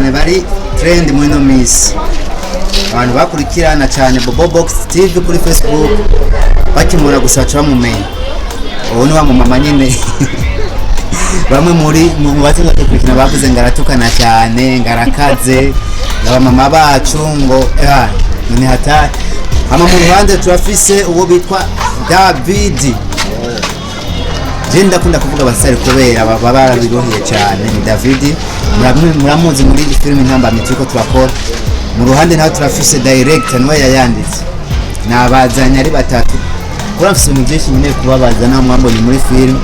cyane bari trend muri no miss abantu bakurikirana cyane Bobo Box TV kuri Facebook bakimura gusaca bamumenya ubu ni wa mama nyine bamwe muri mu batinga dukurikirana bavuze ngaratukana cyane ngarakaze aba mama bacu ngo none hatari ama mu ruhande turafise uwo bitwa David Jenda kunda kuvuga basare kubera baba birohiye cyane ni David muramuzi muri film intamba mitiko turakora mu ruhande naho turafise director nawe yayanditse nabazanya ari batatu kurafise mu byinshi nyine kubabaza na mwambonye muri film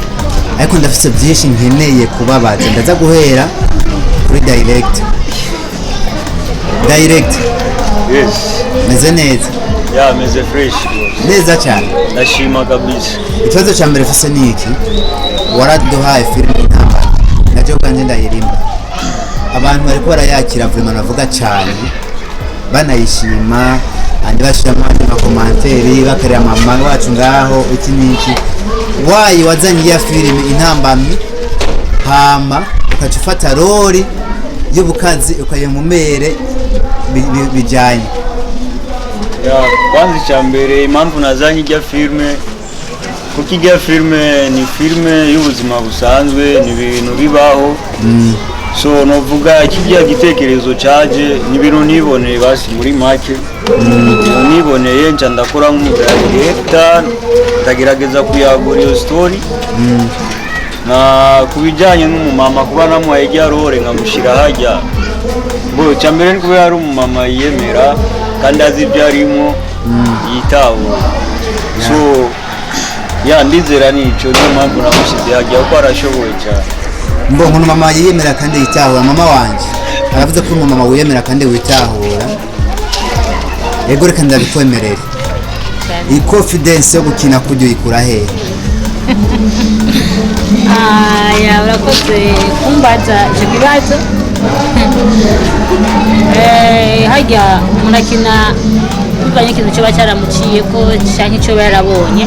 ariko ndafise byinshi nkeneye kubabaza ndaza guhera kuri director yes meze neza meze fresh neza cyane ndashima kabisa ikibazo cya mbere fise ni iki waraduhaye film intamba najyo kandi ndayirimba abantu bariko barayakira vraiment navuga cyane banayishima andi bashiramo andi makomanteri bakarira mama wacu ngaho iki niki wayi wazanye ya film intambamyi hama ukacufata roli y'ubukazi ukayemumere bijanye kwanza cyambere impamvu nazanye ijya filme kuko ijya filme ni filme y'ubuzima busanzwe ni ibintu bibaho so novuga kijya gitekerezo cyaje ni ibintu niboneye basi muri make niboneye nca ndakora nk'umudirector ndagerageza kuyagura iyo story na kubijanye n'umumama kuba namuhaye ijya role nkamushira hajya bo cyambere ni kuba yari umumama yiyemera kandi azi ibyo arimo yitaho so ndizera nico niyo mpamvu namushyize hajya kuko arashoboye cyane mbo umuntu mama yiyemera kandi yitahura mama wanje aravuze ko umumama wiyemera kandi witahura yego reka ndabikwemerera iyi confidence yo gukina kujya uyikura hehe urakoze kumbaza icyo kibazo hajya umuntu akina bivanye ikintu cyoba cyaramuciye ko cyangwa icyo yarabonye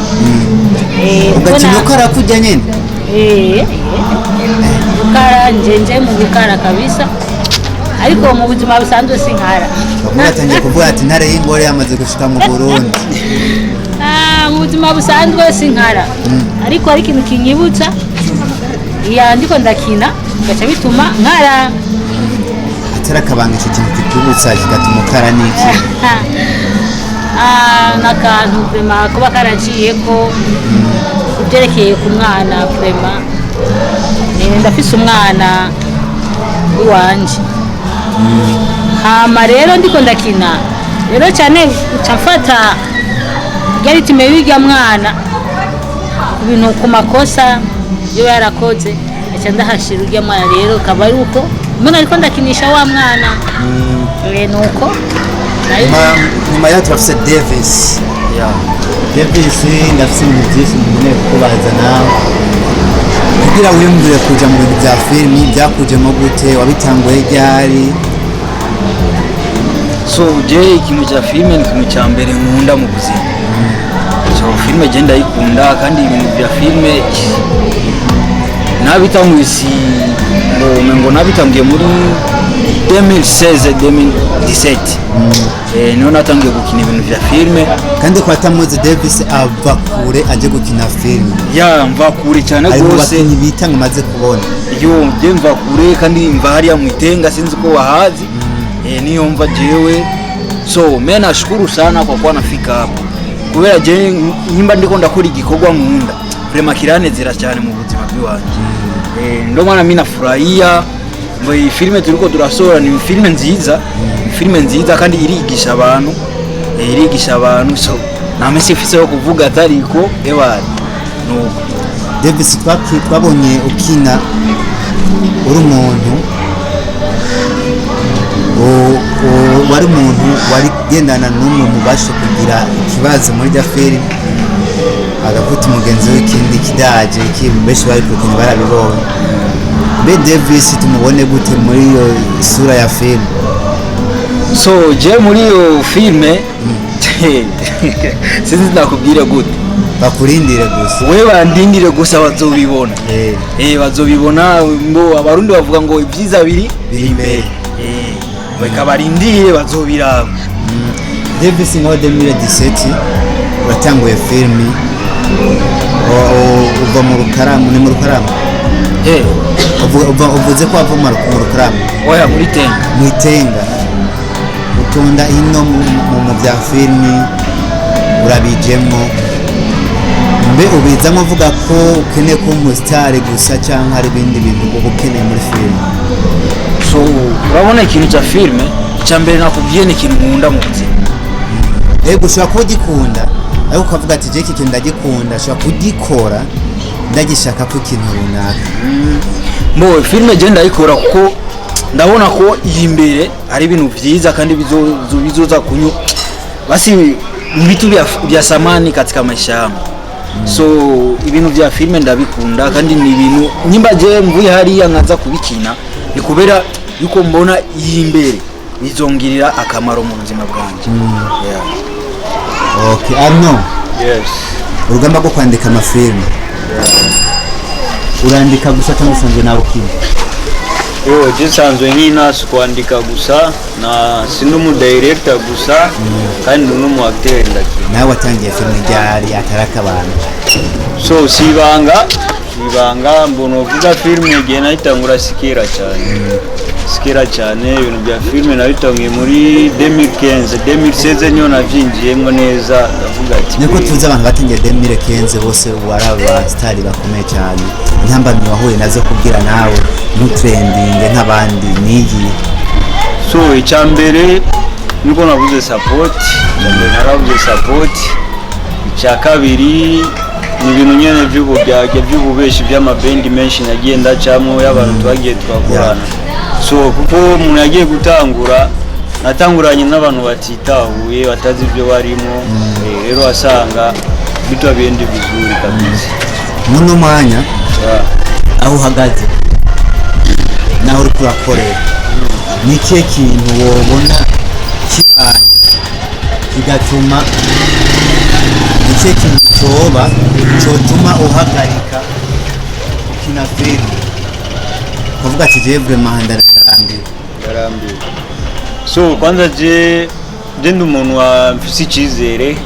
ugakina uko arakujya nyine gukara njenje mu gukara kabisa ariko mu buzima busanzwe sinkara batangiye kuvuga ati ntare y'ingore yamaze gushika mu Burundi mu buzima busanzwe sinkara ariko ari ikintu kinyibutsa ndiko ndakina gaca bituma nkara atari akabanga icyo kintu kitubutsa kigatuma ukara n'iki n'akantu vrema kuba karaciye ko kubyerekeye ku mwana vrema ndafise umwana w'iwanje hama rero ndiko ndakina rero cyane ucafata ryari time biga mwana ibintu ku makosa yo yarakoze acha ndahashira urya mwana rero kaba ari uko mbona ariko ndakinisha wa mwana nuko nyuma ya turafise Davis Davis ndafise ibintu byinshi mbone kubaza nawe kugira wiyumvire kuja mu bintu bya filimi byakujemo gute wabitanguye ryari so je ikintu cya filime ni ikintu cya mbere nkunda mu buzima so filime je ndayikunda kandi ibintu bya filime nabitanguye ngo nabitangiye muri 2016-2017 niho natangiye gukina ibintu bya filime kandi ko atamuzi Davis ava kure aje gukina filime mva kure cyane rwose bitanga maze kubona je mva kure kandi mva hariya mu Itenga sinzi ko wahazi niyo mva jewe so mimi nashukuru sana kwa kuwa nafika hapa kubera je nyimba ndiko ndakora igikorwa nkunda vraiment kiranezera cyane mu buzima bw'iwanje ndo mwana mimi nafurahia ngo iyi filime turiko turasora ni filime nziza kandi irigisha abantu so name sifise yo kuvuga atariko ewari no Davis twabonye ukina uri umuntu wari umuntu wari gendana n'umwe mu basho kugira ikibazo muri da film agakuta umugenzi w'ikindi kidaje benshi bari kukina barabibonye be Davis tumubone gute muri iyo sura ya film so je muri iyo filme sinzi nakubwira gute bakurindire gusa we bandindire gusa bazobibona bazobibona ngo abarundi bavuga ngo ibyiza biri imbere beka barindire bazobiraba. Davis ngo 2017 watanguye filmi uva mu Rukaramu, ni mu Rukaramu uvuze ko wava mu Rukaramu oya muri Tenga utunda ino mu bya filmi urabijemo mbe ubizamo uvuga ko ukeneye ko umusitari gusa cyangwa hari ibindi bintu uba ukeneye muri filime? So urabona ikintu cya filime cya mbere nakubwiye ni ikintu nkunda mu buzima. Ushobora kuba ugikunda ariko ukavuga ati je iki kintu ndagikunda, ushobora kugikora ndagishaka ko ikintu runaka. Filime je ndayikora kuko ndabona ko iyi imbere ari ibintu byiza kandi bizoza kunyu basi vitu vya samani katika maisha yangu. So ibintu vya filime ndabikunda kandi ni ibintu nyimba je mvuye hariya nkaza kubikina ni kubera yuko mbona iyi imbere bizongirira akamaro mu buzima bwanjye. Okay, Arno. Yes. Urugamba rwo kwandika amafilime. Urandika gusa cyangwa usanzwe nawe ukina? Gisanzwe nk'inasi kwandika gusa na sindumu director gusa kandi n'umu acteur ndakina. Nawe watangiye filime ryari ataraka abantu? So sibanga mbono vuga filime igihe nahitangura sikera cyane ibintu bya filime nahitangiye muri 2015 niyo navyinjiyemo neza ndavuga ati niko tuzi abantu batangiye 2015 bose waraba star bakomeye cyane. Intambamyi wahuye nazo kubwira nawe mu trending nk'abandi nigi? So icyambere niko navuze support, naravuze support. Icya kabiri ni ibintu nyene by'ububeshi by'amabendi menshi nagiye ndacamo y'abantu twagiye twakorana. So kuko umuntu yagiye gutangura natanguranye n'abantu batitahuye batazi ibyo barimo, rero asanga bitwa bindi bizuri kabisa. Muno mwanya aho uhagaze naho uri kurakorera ni ikihe kintu wobona kibaye kigatuma ikihe kintu cyotuma uhagarika ukina filime kuvuga ati je vraiment ndarambiwe? So kwanza je ndi umuntu wa mfisi icyizere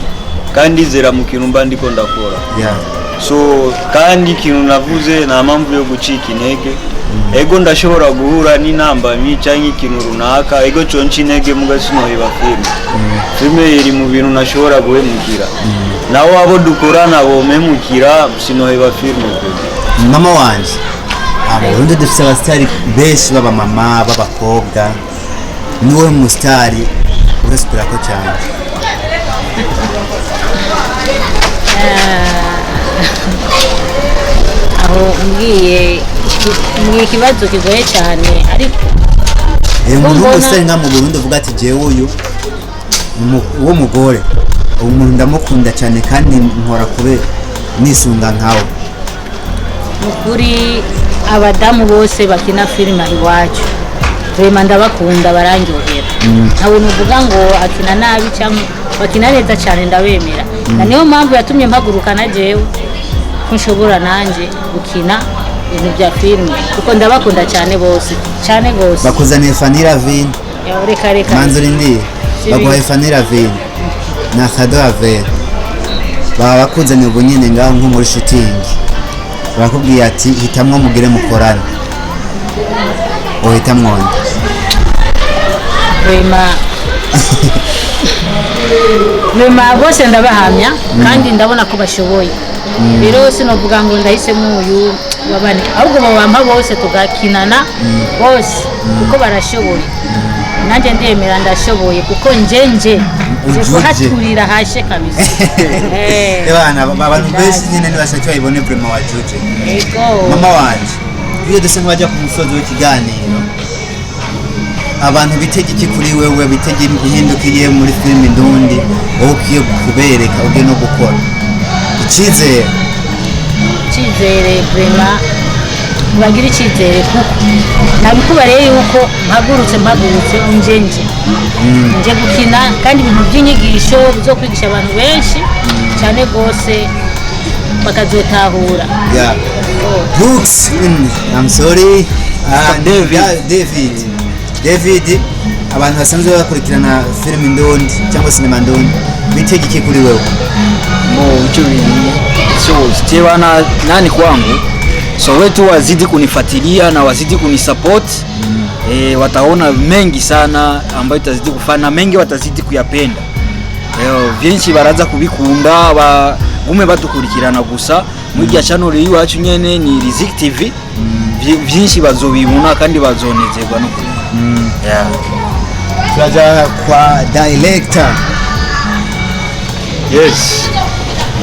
kandi zera mu kintu mba ndiko ndakora. So kandi ikintu navuze nta mpamvu yo gucika intege. Ego ndashobora guhura n'intambamyi cyangwa ikintu runaka, ego conci intege mugasinoheba filime iri mu bintu nashobora guhemukira. Nawe abo dukorana bomemukira sinoheba filime. Mama wanje ubundi dufite abasitari benshi b'abamama b'abakobwa, niwe musitari urasipira ko cyane? aho ngiye ikibazo kigoye cyane ariko umuntu wese nka mu Burundi uvuga ati jewe uyu uwo mugore umuntu ndamukunda cyane kandi nkora kube nisunga nkawe. Mukuri abadamu bose bakina filime iwacu vraiment ndabakunda barangyohera. Ntawe nuvuga ngo akina nabi cyangwa bakina neza cyane ndabemera. Na niyo mpamvu yatumye mpaguruka na jewe nshobora nanje gukina ibintu bya filime kuko ndabakunda cyane bose cyane gose. Bakuzaniye Fanny Ravine reka manzuri ndi baguhaye Fanny Ravine na Khado Ave baba bakuzaniye ubunyine ngaho nko muri shooting bakubwiye ati hitamwo mugire mukorana ohitamwo Mema bose ndabahamya kandi ndabona ko bashoboye. Rero sinovuga ngo ndahisemo uyu babane ahubwo babampa bose tugakinana bose kuko barashoboye. Nanjye ndemera ndashoboye kuko nje kuhaturira hashe kabisa. Bana abantu benshi nyine nibashaka bayibone vraiment wajuje. Ego mama wanje iyo duse nk'abajya ku musozi w'ikiganiro abantu bitege iki kuri wewe, bitege ihindukiriye muri filime Ndundi wowe ukiye kubereka ugiye no gukora icyizere vraiment bagira icyizere kuko nabikubareye yuko mpagurutse nje gukina kandi ibintu by'inyigisho zo kwigisha abantu benshi cyane gose bakazotahura. Yeah. Brooks, I'm sorry. David, abantu basanzwe bakurikirana film ndondi cyangwa sinema ndondi bitegeke kuri wewe. Hicho so stewana nani kwangu, so wetu wazidi kunifuatilia na wazidi kunisupport. Wataona mengi sana ambayo itazidi kufana, mengi watazidi kuyapenda. Vyinshi baraza kubikunda bagume batukurikirana gusa muri channel yiwacu nyene ni Riziki TV. Vyinshi bazobibona kandi bazonezerwa no kuri. Yeah. Turaja kwa director. Yes.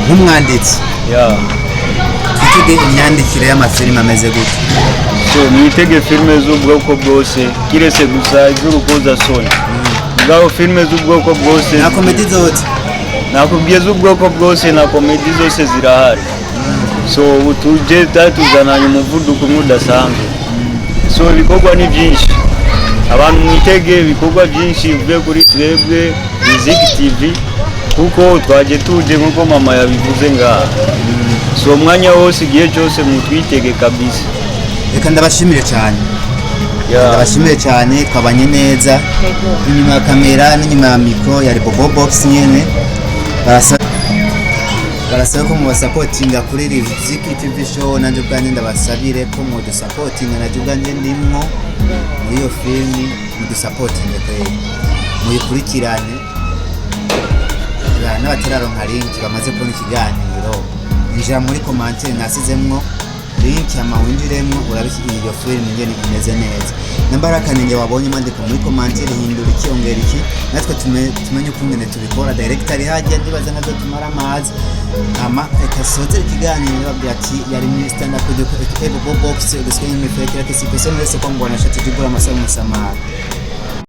Nk'umwanditsi. Yeah. Twitege imyandikire y'amafilime ameze gute? So mwitege filme z'ubwoko bwose kirese gusa izurukoza soni. Ngaho filme z'ubwoko bwose Na comedy zote. Nakubwiye z'ubwoko bwose na comedy zose zirahari. So utuje tatuzananye umuvuduko mudasanzwe. So ibikorwa ni byinshi. Abantu mwitege ibikorwa byinshi uvuye kuri twebwe Riziki TV kuko twaje tuje nkuko mama yabivuze ngaha. So umwanya wose igihe cyose mutwitege kabisa. Reka ndabashimire cyane. Ndabashimire cyane, twabanye neza. Inyuma ya kamera n'inyuma ya micro ya Bobobox nyene. Barasaba ko mubasupportinga kuri Riziki TV show, nanje bwanjye ndabasabire ko mudusupportinga, nanje bwanjye ndimwo muri iyo film, mudusupportinge kweli. Muyikurikirane. N'abateraronka link bamaze kubona ikiganiro. Injira muri commentaire nasizemwo link amawinjiremwo urabiki iyo film ngene imeze neza. Nambaraka ninge wabonye mandiko muri commentaire hindura icyongera iki, natwe tumenye uko ngene tubikora. Director hajya ndibaza nazo tumara amazi ama ekasoze ikiganiro babya ati yari muri stand up de Bobobox, ugaswenya imifekera kisi pesa mwese kwa mbona shati jigura amasaha musamara.